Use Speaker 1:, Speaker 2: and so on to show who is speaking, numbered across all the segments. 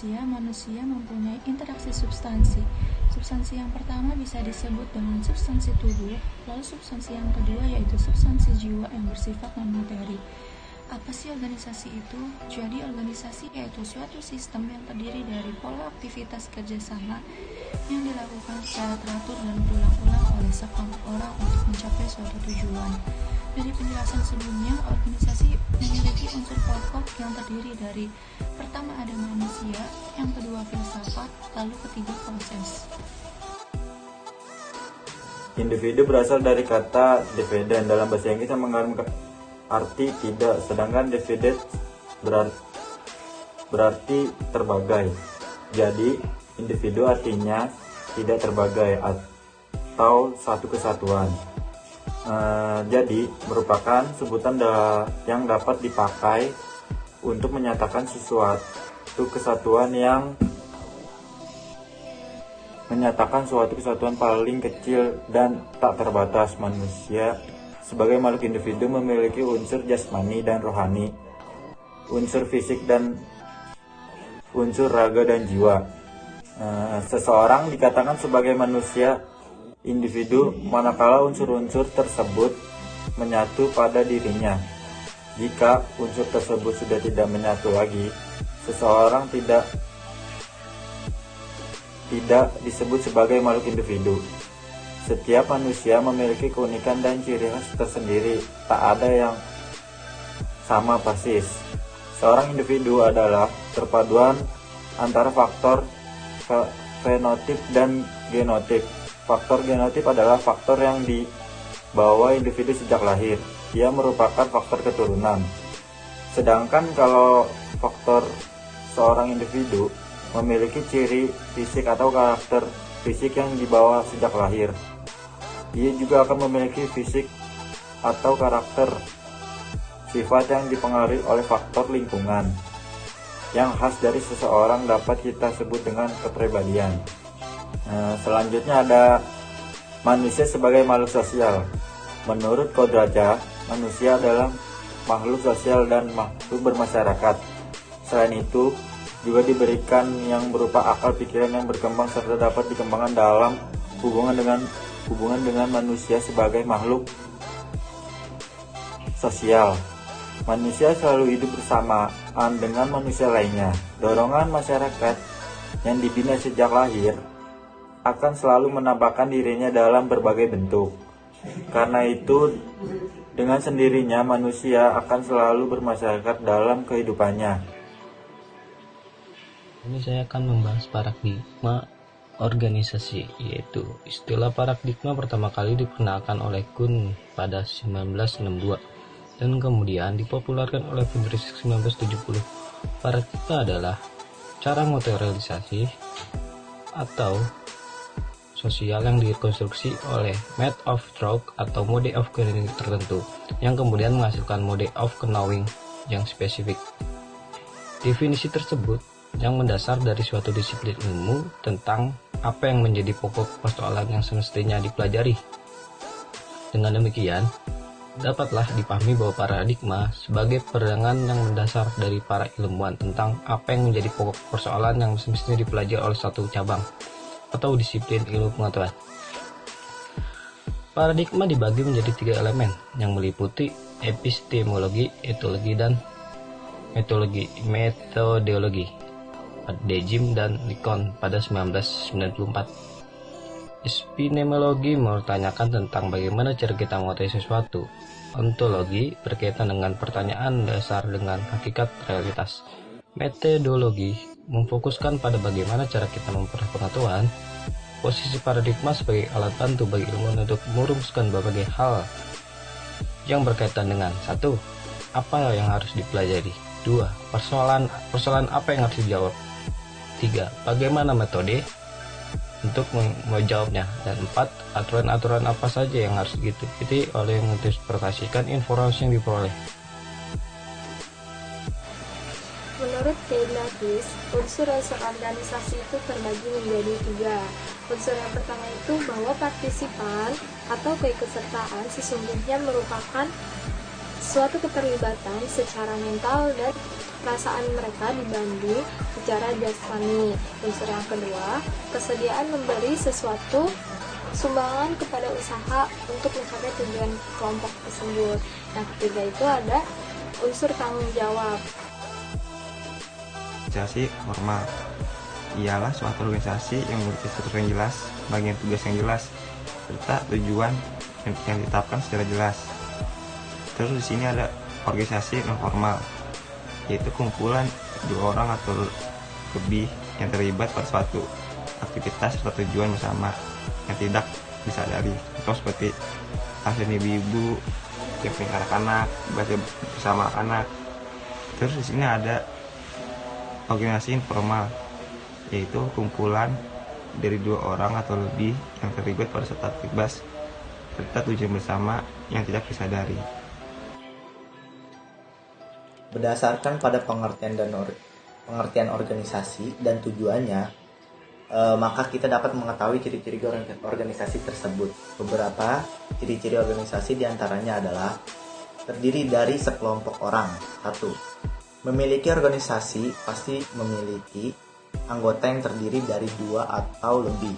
Speaker 1: manusia mempunyai interaksi substansi. Substansi yang pertama bisa disebut dengan substansi tubuh, lalu substansi yang kedua yaitu substansi jiwa yang bersifat non-materi. Apa sih organisasi itu? Jadi organisasi yaitu suatu sistem yang terdiri dari pola aktivitas kerjasama yang dilakukan secara teratur dan berulang-ulang oleh sekelompok orang untuk mencapai suatu tujuan. Dari penjelasan sebelumnya, organisasi memiliki unsur pokok yang terdiri dari pertama ada manusia, yang kedua filsafat, lalu ketiga proses.
Speaker 2: Individu berasal dari kata dividend dalam bahasa Inggris yang mengandung arti tidak, sedangkan divided berarti terbagai. Jadi, individu artinya tidak terbagai atau satu kesatuan. Jadi, merupakan sebutan yang dapat dipakai untuk menyatakan suatu kesatuan paling kecil dan tak terbatas. Manusia sebagai makhluk individu memiliki unsur jasmani dan rohani, unsur fisik dan unsur raga dan jiwa. Seseorang dikatakan sebagai manusia individu manakala unsur-unsur tersebut menyatu pada dirinya. Jika unsur tersebut sudah tidak menyatu lagi, seseorang tidak disebut sebagai makhluk individu. Setiap manusia memiliki keunikan dan ciri khas tersendiri, tak ada yang sama persis. Seorang individu adalah perpaduan antara faktor fenotip dan genotip. Faktor genotip adalah faktor yang dibawa individu sejak lahir. Ia merupakan faktor keturunan. Sedangkan kalau faktor seorang individu memiliki ciri fisik atau karakter fisik yang dibawa sejak lahir. Ia juga akan memiliki fisik atau karakter sifat yang dipengaruhi oleh faktor lingkungan. Yang khas dari seseorang dapat kita sebut dengan kepribadian. Selanjutnya ada manusia sebagai makhluk sosial. Menurut Kodraja, manusia adalah makhluk sosial dan makhluk bermasyarakat. Selain itu, juga diberikan yang berupa akal pikiran yang berkembang serta dapat dikembangkan dalam hubungan dengan manusia sebagai makhluk sosial. Manusia selalu hidup bersamaan dengan manusia lainnya. Dorongan masyarakat yang dibina sejak lahir akan selalu menampakkan dirinya dalam berbagai bentuk. Karena itu, dengan sendirinya manusia akan selalu bermasyarakat dalam kehidupannya.
Speaker 3: Ini saya akan membahas paradigma organisasi, yaitu istilah paradigma pertama kali diperkenalkan oleh Kuhn pada 1962 dan kemudian dipopulerkan oleh Friedrich 1970. Paradigma adalah cara materialisasi atau sosial yang dikonstruksi oleh method of thought atau mode of knowing tertentu yang kemudian menghasilkan mode of knowing yang spesifik. Definisi tersebut yang mendasar dari suatu disiplin ilmu tentang apa yang menjadi pokok persoalan yang semestinya dipelajari. Dengan demikian, dapatlah dipahami bahwa paradigma sebagai pegangan yang mendasar dari para ilmuwan tentang apa yang menjadi pokok persoalan yang semestinya dipelajari oleh satu cabang atau disiplin ilmu pengetahuan. Paradigma dibagi menjadi 3 elemen yang meliputi epistemologi, etologi, dan metodologi. Dejim dan Likon pada 1994. Epistemologi mempertanyakan tentang bagaimana cara kita mengetahui sesuatu. Ontologi berkaitan dengan pertanyaan dasar dengan hakikat realitas. Metodologi memfokuskan pada bagaimana cara kita memperoleh pengetahuan. Posisi paradigma sebagai alat bantu bagi ilmuwan untuk merumuskan berbagai hal yang berkaitan dengan 1. Apa yang harus dipelajari. 2. Persoalan apa yang harus dijawab. 3. Bagaimana metode untuk menjawabnya. Dan 4. Aturan-aturan apa saja yang harus diikuti oleh menginterpretasikan informasi yang diperoleh.
Speaker 4: Menurut Keylakis, unsur-unsur organisasi itu terbagi menjadi 3. Unsur yang pertama itu bahwa partisipan atau keikutsertaan sesungguhnya merupakan suatu keterlibatan secara mental dan perasaan mereka dibanding secara jasmani. Unsur yang kedua, kesediaan memberi sesuatu sumbangan kepada usaha untuk mencapai tujuan kelompok tersebut. Yang ketiga itu ada unsur tanggung jawab.
Speaker 5: Organisasi formal ialah suatu organisasi yang memiliki struktur yang jelas, bagian tugas yang jelas, serta tujuan yang ditetapkan secara jelas. Terus di sini ada organisasi non formal, yaitu kumpulan 2 orang atau lebih yang terlibat pada suatu aktivitas serta tujuan bersama yang tidak disadari, atau seperti asuhan ibu-ibu, camping anak-anak, baca bersama anak. Terus di sini ada organisasi informal, yaitu kumpulan dari 2 orang atau lebih yang terlibat pada suatu aktivitas serta tujuan bersama yang tidak disadari.
Speaker 2: Berdasarkan pada pengertian organisasi dan tujuannya, maka kita dapat mengetahui ciri-ciri organisasi tersebut. Beberapa ciri-ciri organisasi diantaranya adalah terdiri dari sekelompok orang. 1. Memiliki organisasi pasti memiliki anggota yang terdiri dari 2 atau lebih.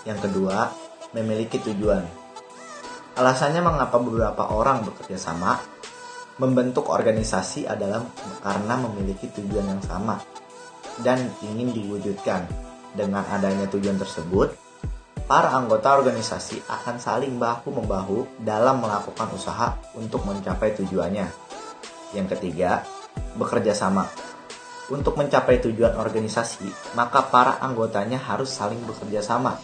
Speaker 2: Yang kedua, memiliki tujuan. Alasannya mengapa beberapa orang bekerja sama membentuk organisasi adalah karena memiliki tujuan yang sama dan ingin diwujudkan. Dengan adanya tujuan tersebut, para anggota organisasi akan saling bahu-membahu dalam melakukan usaha untuk mencapai tujuannya. Yang ketiga, bekerja sama. Untuk mencapai tujuan organisasi, maka para anggotanya harus saling bekerja sama.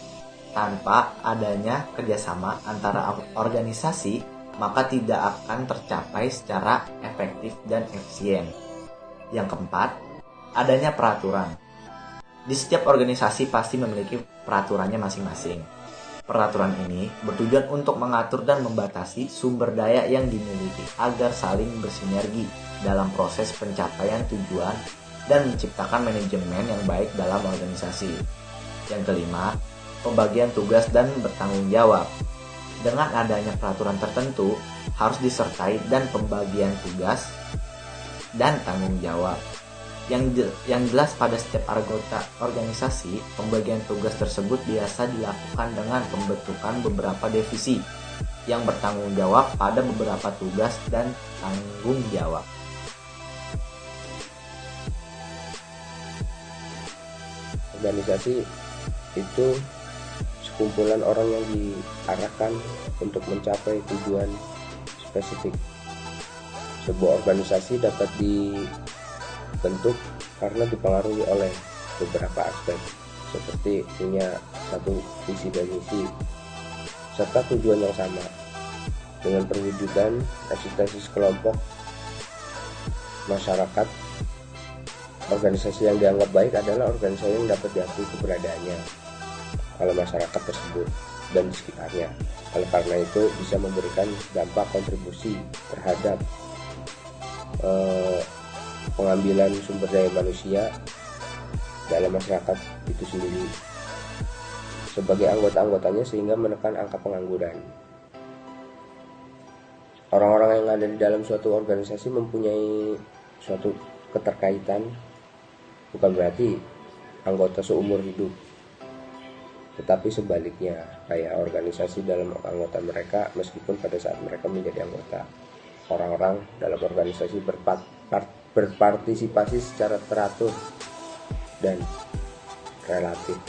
Speaker 2: Tanpa adanya kerjasama antara organisasi, maka tidak akan tercapai secara efektif dan efisien. Yang keempat, adanya peraturan. Di setiap organisasi pasti memiliki peraturannya masing-masing. Peraturan ini bertujuan untuk mengatur dan membatasi sumber daya yang dimiliki agar saling bersinergi dalam proses pencapaian tujuan dan menciptakan manajemen yang baik dalam organisasi. Yang kelima, pembagian tugas dan bertanggung jawab. Dengan adanya peraturan tertentu, harus disertai dan pembagian tugas dan tanggung jawab. Yang jelas pada setiap anggota organisasi, pembagian tugas tersebut biasa dilakukan dengan pembentukan beberapa divisi yang bertanggung jawab pada beberapa tugas dan tanggung jawab.
Speaker 6: Organisasi itu sekumpulan orang yang diarahkan untuk mencapai tujuan spesifik. Sebuah organisasi dapat dibentuk karena dipengaruhi oleh beberapa aspek, seperti punya satu visi dan misi serta tujuan yang sama. Dengan perwujudan eksistensi sekelompok masyarakat, organisasi yang dianggap baik adalah organisasi yang dapat diakui keberadaannya oleh masyarakat tersebut dan di sekitarnya. Oleh karena itu bisa memberikan dampak kontribusi terhadap pengambilan sumber daya manusia dalam masyarakat itu sendiri sebagai anggota-anggotanya, sehingga menekan angka pengangguran. Orang-orang yang ada di dalam suatu organisasi mempunyai suatu keterkaitan, bukan berarti anggota seumur hidup, tetapi sebaliknya, kayak organisasi dalam anggota mereka, meskipun pada saat mereka menjadi anggota, orang-orang dalam organisasi berpartisipasi secara teratur dan relatif.